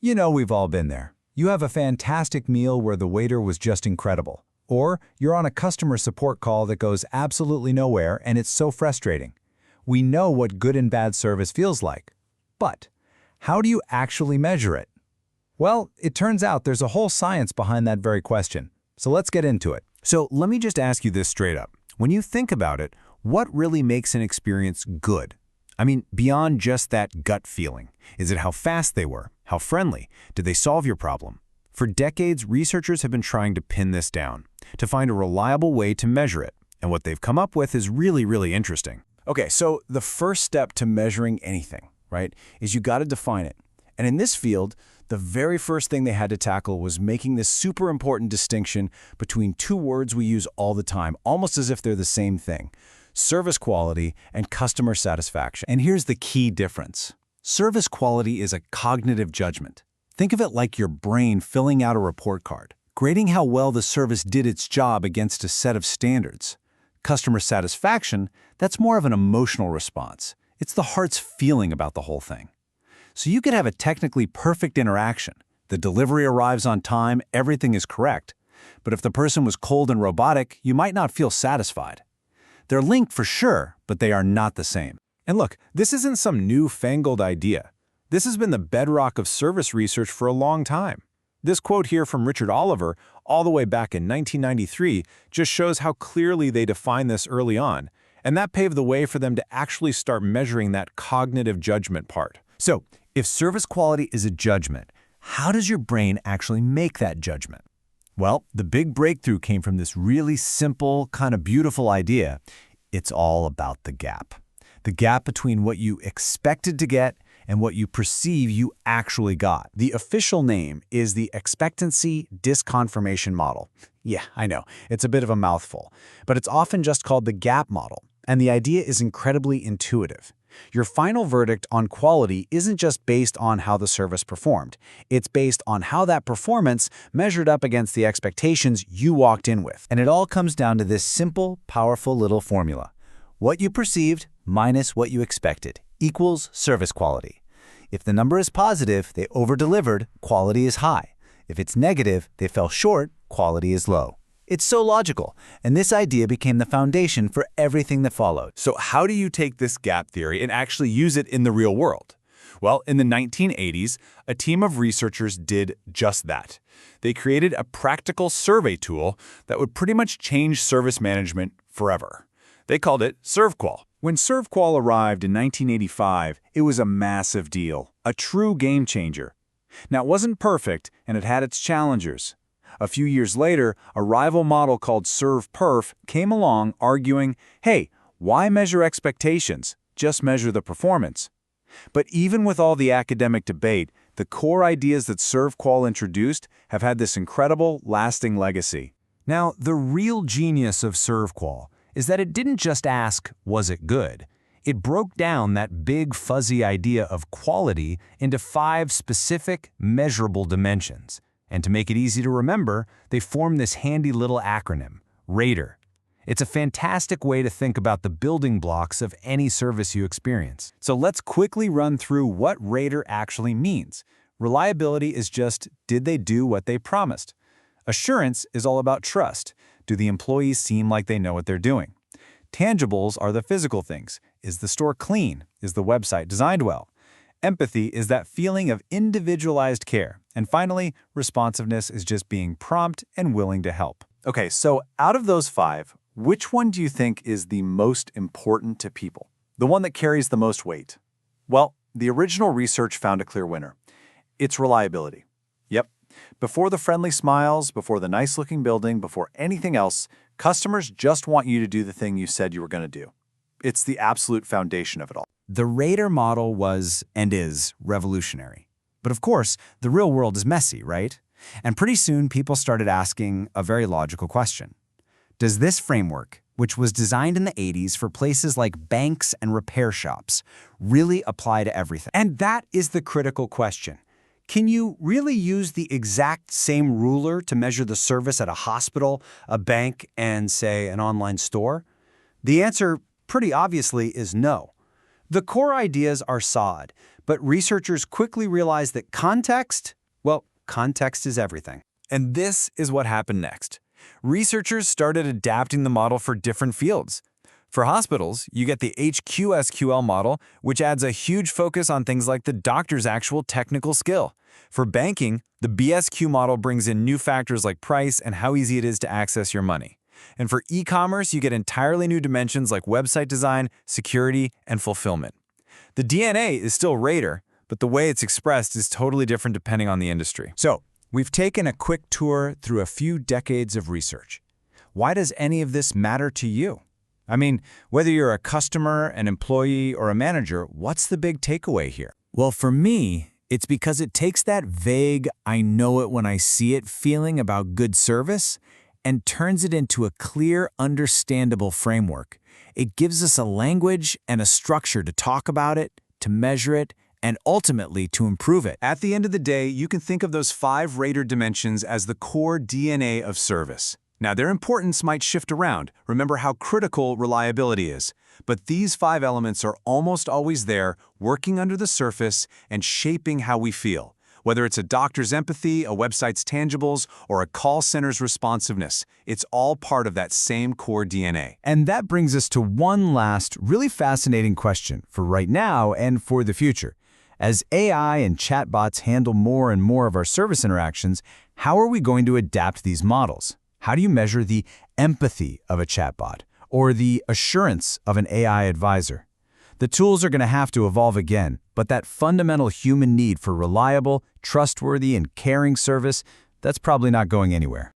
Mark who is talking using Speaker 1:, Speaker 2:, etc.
Speaker 1: You know we've all been there. You have a fantastic meal where the waiter was just incredible. Or you're on a customer support call that goes absolutely nowhere and it's so frustrating. We know what good and bad service feels like. But how do you actually measure it? Well, it turns out there's a whole science behind that very question. So let's get into it.
Speaker 2: So let me just ask you this straight up. When you think about it, what really makes an experience good? I mean, beyond just that gut feeling. Is it how fast they were? How friendly? Did they solve your problem? For decades, researchers have been trying to pin this down, to find a reliable way to measure it. And what they've come up with is really, really interesting. Okay, so the first step to measuring anything, right, is you got to define it. And in this field, the very first thing they had to tackle was making this super important distinction between two words we use all the time, almost as if they're the same thing: service quality and customer satisfaction. And here's the key difference. Service quality is a cognitive judgment. Think of it like your brain filling out a report card, grading how well the service did its job against a set of standards. Customer satisfaction, that's more of an emotional response. It's the heart's feeling about the whole thing. So you could have a technically perfect interaction. The delivery arrives on time, everything is correct. But if the person was cold and robotic, you might not feel satisfied. They're linked for sure, but they are not the same. And look, this isn't some newfangled idea. This has been the bedrock of service research for a long time. This quote here from Richard Oliver, all the way back in 1993, just shows how clearly they defined this early on, and that paved the way for them to actually start measuring that cognitive judgment part. So, if service quality is a judgment, how does your brain actually make that judgment? Well, the big breakthrough came from this really simple, kind of beautiful idea. It's all about the gap. The gap between what you expected to get and what you perceive you actually got. The official name is the expectancy disconfirmation model. Yeah, I know, it's a bit of a mouthful, but it's often just called the gap model, and the idea is incredibly intuitive. Your final verdict on quality isn't just based on how the service performed. It's based on how that performance measured up against the expectations you walked in with. And it all comes down to this simple, powerful little formula. What you perceived minus what you expected equals service quality. If the number is positive, they over-delivered, quality is high. If it's negative, they fell short, quality is low. It's so logical, and this idea became the foundation for everything that followed. So how do you take this gap theory and actually use it in the real world? Well, in the 1980s, a team of researchers did just that. They created a practical survey tool that would pretty much change service management forever. They called it ServQual. When ServQual arrived in 1985, it was a massive deal, a true game changer. Now, it wasn't perfect, and it had its challengers. A few years later, a rival model called ServPerf came along arguing, hey, why measure expectations? Just measure the performance. But even with all the academic debate, the core ideas that ServQual introduced have had this incredible, lasting legacy. Now, the real genius of ServQual is that it didn't just ask, was it good? It broke down that big, fuzzy idea of quality into 5 specific, measurable dimensions. And to make it easy to remember, they formed this handy little acronym, RATER. It's a fantastic way to think about the building blocks of any service you experience. So let's quickly run through what RATER actually means. Reliability is just, did they do what they promised? Assurance is all about trust. Do the employees seem like they know what they're doing? Tangibles are the physical things. Is the store clean? Is the website designed well? Empathy is that feeling of individualized care. And finally, responsiveness is just being prompt and willing to help. Okay, so out of those 5, which one do you think is the most important to people? The one that carries the most weight? Well, the original research found a clear winner. It's reliability. Yep. Before the friendly smiles, before the nice-looking building, before anything else, customers just want you to do the thing you said you were going to do. It's the absolute foundation of it all. The RATER model was, and is, revolutionary. But of course, the real world is messy, right? And pretty soon, people started asking a very logical question. Does this framework, which was designed in the 80s for places like banks and repair shops, really apply to everything? And that is the critical question. Can you really use the exact same ruler to measure the service at a hospital, a bank, and, say, an online store? The answer, pretty obviously, is no. The core ideas are solid, but researchers quickly realize that context is everything. And this is what happened next. Researchers started adapting the model for different fields. For hospitals, you get the HQSQL model, which adds a huge focus on things like the doctor's actual technical skill. For banking, the BSQ model brings in new factors like price and how easy it is to access your money. And for e-commerce, you get entirely new dimensions like website design, security, and fulfillment. The DNA is still Radar, but the way it's expressed is totally different depending on the industry.
Speaker 1: So, we've taken a quick tour through a few decades of research. Why does any of this matter to you? I mean, whether you're a customer, an employee, or a manager, what's the big takeaway here? Well, for me, it's because it takes that vague, I know it when I see it feeling about good service and turns it into a clear, understandable framework. It gives us a language and a structure to talk about it, to measure it, and ultimately to improve it.
Speaker 2: At the end of the day, you can think of those 5 Radar dimensions as the core DNA of service. Now, their importance might shift around. Remember how critical reliability is. But these 5 elements are almost always there, working under the surface and shaping how we feel. Whether it's a doctor's empathy, a website's tangibles, or a call center's responsiveness, it's all part of that same core DNA.
Speaker 1: And that brings us to one last, really fascinating question for right now and for the future. As AI and chatbots handle more and more of our service interactions, how are we going to adapt these models? How do you measure the empathy of a chatbot or the assurance of an AI advisor? The tools are going to have to evolve again, but that fundamental human need for reliable, trustworthy, and caring service, that's probably not going anywhere.